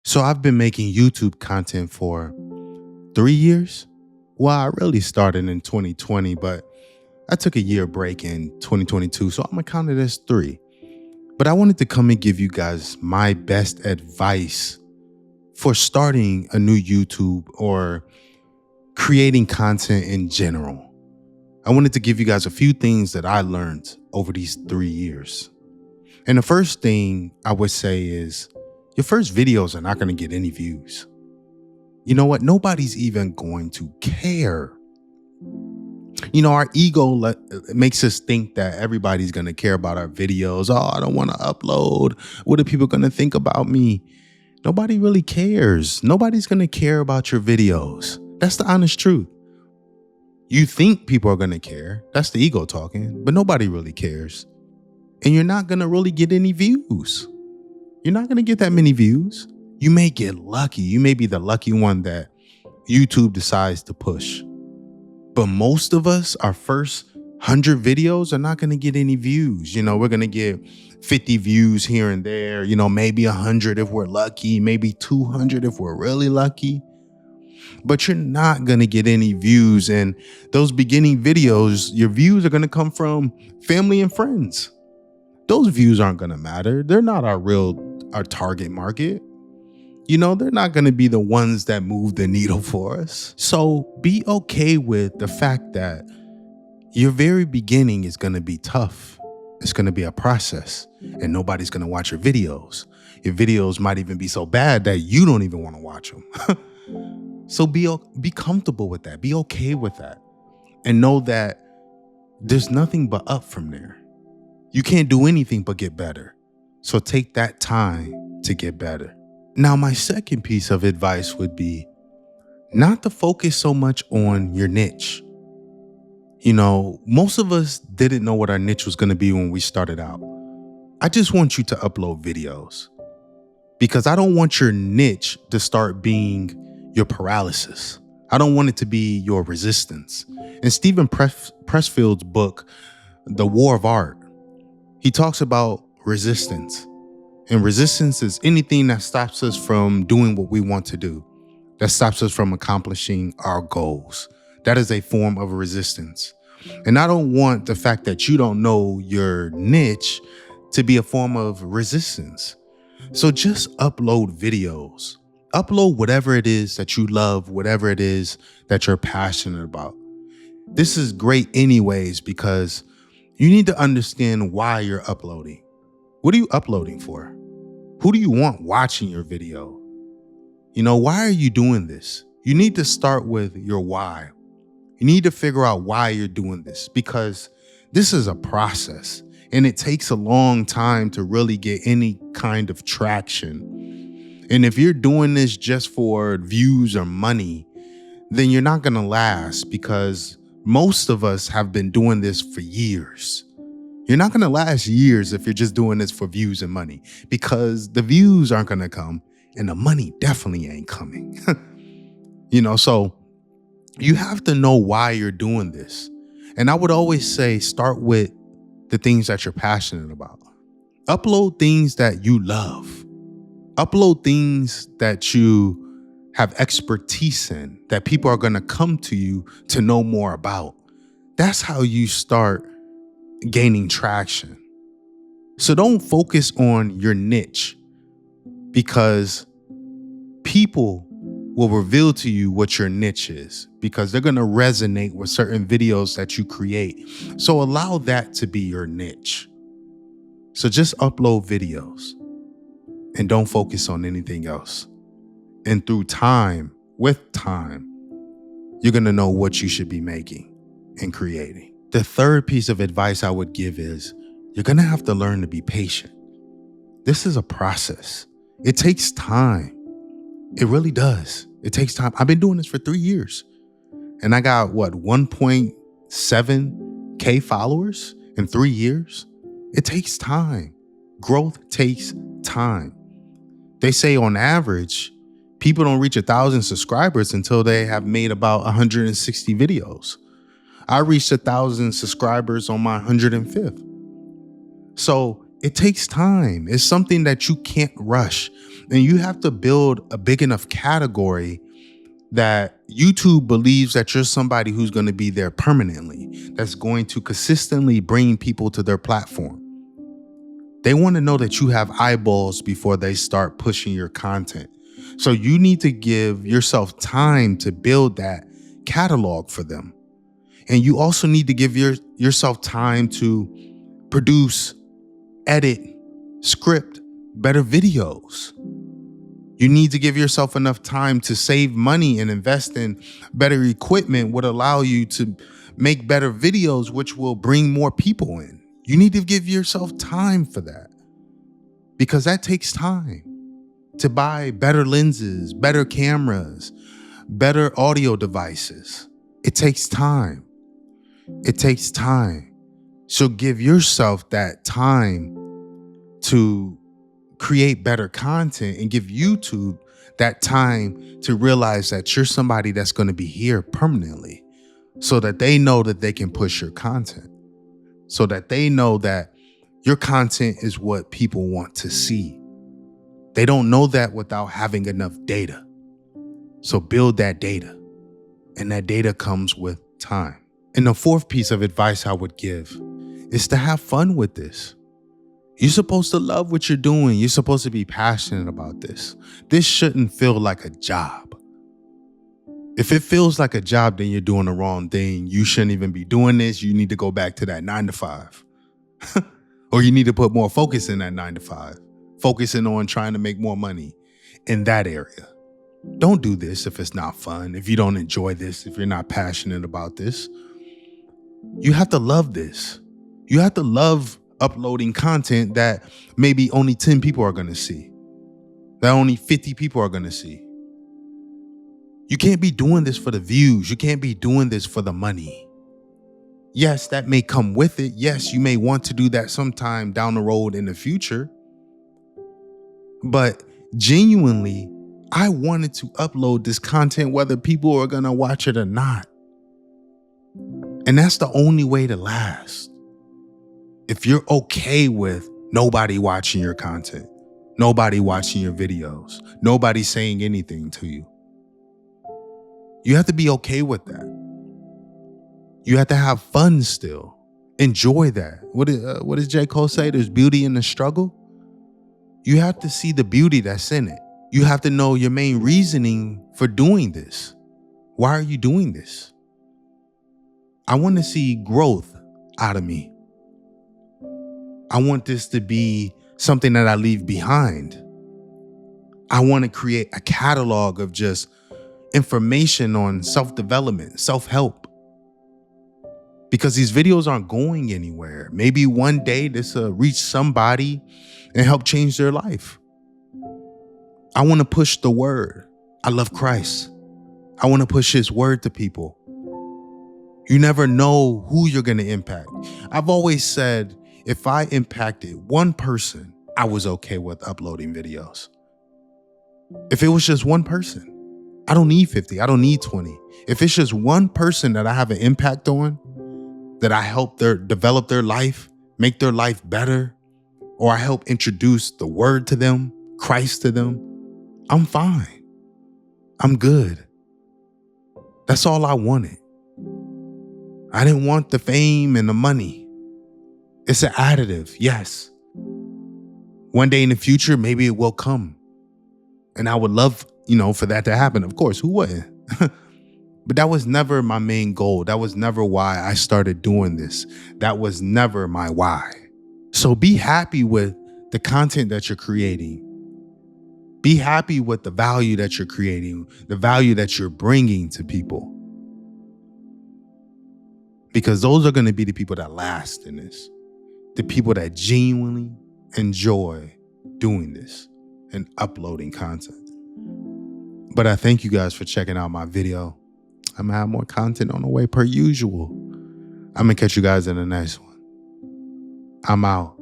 So I've been making YouTube content for 3 years. Well, I really started in 2020, but I took a year break in 2022. So I'm gonna count it as three. But I wanted to come and give you guys my best advice for starting a new YouTube or creating content in general. I wanted to give you guys a few things that I learned over these 3 years. And the first thing I would say is your first videos are not going to get any views. You know what? Nobody's even going to care. Our ego makes us think that everybody's going to care about our videos. Oh, I don't want to upload. What are people going to think about me? Nobody really cares. Nobody's going to care about your videos. That's the honest truth. You think people are going to care. That's the ego talking, but nobody really cares. And you're not going to really get any views. You're not going to get that many views. You may get lucky. You may be the lucky one that YouTube decides to push. But most of us, our first 100 videos are not going to get any views. We're going to get 50 views here and there, maybe 100 if we're lucky, maybe 200 if we're really lucky. But you're not going to get any views. And those beginning videos, your views are going to come from family and friends. Those views aren't going to matter. They're not our target market. They're not going to be the ones that move the needle for us. So be okay with the fact that your very beginning is going to be tough. It's going to be a process and nobody's going to watch your videos. Your videos might even be so bad that you don't even want to watch them. So be comfortable with that. Be okay with that. And know that there's nothing but up from there. You can't do anything but get better. So take that time to get better. Now, my second piece of advice would be not to focus so much on your niche. Most of us didn't know what our niche was going to be when we started out. I just want you to upload videos because I don't want your niche to start being your paralysis. I don't want it to be your resistance. In Stephen Pressfield's book, The War of Art, he talks about resistance. And resistance is anything that stops us from doing what we want to do, that stops us from accomplishing our goals. That is a form of resistance. And I don't want the fact that you don't know your niche to be a form of resistance. So just upload videos. Upload whatever it is that you love, whatever it is that you're passionate about. This is great anyways because you need to understand why you're uploading. What are you uploading for? Who do you want watching your video? Why are you doing this? You need to start with your why. You need to figure out why you're doing this because this is a process and it takes a long time to really get any kind of traction. And if you're doing this just for views or money, then you're not going to last because most of us have been doing this for years. You're not going to last years if you're just doing this for views and money because the views aren't going to come and the money definitely ain't coming. So you have to know why you're doing this. And I would always say, start with the things that you're passionate about. Upload things that you love. Upload things that you have expertise in, that people are going to come to you to know more about. That's how you start gaining traction. So don't focus on your niche because people will reveal to you what your niche is because they're going to resonate with certain videos that you create. So allow that to be your niche. So just upload videos and don't focus on anything else. And through time, with time, you're going to know what you should be making and creating. The third piece of advice I would give is you're going to have to learn to be patient. This is a process. It takes time. It really does. It takes time. I've been doing this for 3 years and I got 1.7K followers in 3 years. It takes time. Growth takes time. They say on average, people don't reach 1,000 subscribers until they have made about 160 videos. I reached 1,000 subscribers on my 105th. So it takes time. It's something that you can't rush. And you have to build a big enough category that YouTube believes that you're somebody who's going to be there permanently, that's going to consistently bring people to their platform. They want to know that you have eyeballs before they start pushing your content. So you need to give yourself time to build that catalog for them. And you also need to give yourself time to produce, edit, script better videos. You need to give yourself enough time to save money and invest in better equipment would allow you to make better videos, which will bring more people in. You need to give yourself time for that, because that takes time to buy better lenses, better cameras, better audio devices. It takes time. It takes time. So give yourself that time to create better content, and give YouTube that time to realize that you're somebody that's going to be here permanently, so that they know that they can push your content, so that they know that your content is what people want to see. They don't know that without having enough data. So build that data, and that data comes with time. And the fourth piece of advice I would give is to have fun with this. You're supposed to love what you're doing. You're supposed to be passionate about this. This shouldn't feel like a job. If it feels like a job, then you're doing the wrong thing. You shouldn't even be doing this. You need to go back to that 9 to 5. Or you need to put more focus in that 9 to 5, focusing on trying to make more money in that area. Don't do this if it's not fun, if you don't enjoy this, if you're not passionate about this. You have to love this. You have to love uploading content that maybe only 10 people are going to see, that only 50 people are going to see. You can't be doing this for the views. You can't be doing this for the money. Yes, that may come with it. Yes, you may want to do that sometime down the road in the future. But genuinely, I wanted to upload this content whether people are going to watch it or not. And that's the only way to last. If you're okay with nobody watching your content, nobody watching your videos, nobody saying anything to you, you have to be okay with that. You have to have fun still. Enjoy that. What does J. Cole say? There's beauty in the struggle. You have to see the beauty that's in it. You have to know your main reasoning for doing this. Why are you doing this? I want to see growth out of me. I want this to be something that I leave behind. I want to create a catalog of just information on self-development, self-help. Because these videos aren't going anywhere. Maybe one day this will reach somebody and help change their life. I want to push the word. I love Christ. I want to push his word to people. You never know who you're going to impact. I've always said, if I impacted one person, I was okay with uploading videos. If it was just one person, I don't need 50. I don't need 20. If it's just one person that I have an impact on, that I help develop their life, make their life better, or I help introduce the word to them, Christ to them, I'm fine. I'm good. That's all I wanted. I didn't want the fame and the money. It's an additive, yes. One day in the future, maybe it will come. And I would love, for that to happen. Of course, who wouldn't? But that was never my main goal. That was never why I started doing this. That was never my why. So be happy with the content that you're creating. Be happy with the value that you're creating, the value that you're bringing to people. Because those are going to be the people that last in this. The people that genuinely enjoy doing this and uploading content. But I thank you guys for checking out my video. I'm gonna have more content on the way per usual. I'm gonna catch you guys in the next one. I'm out.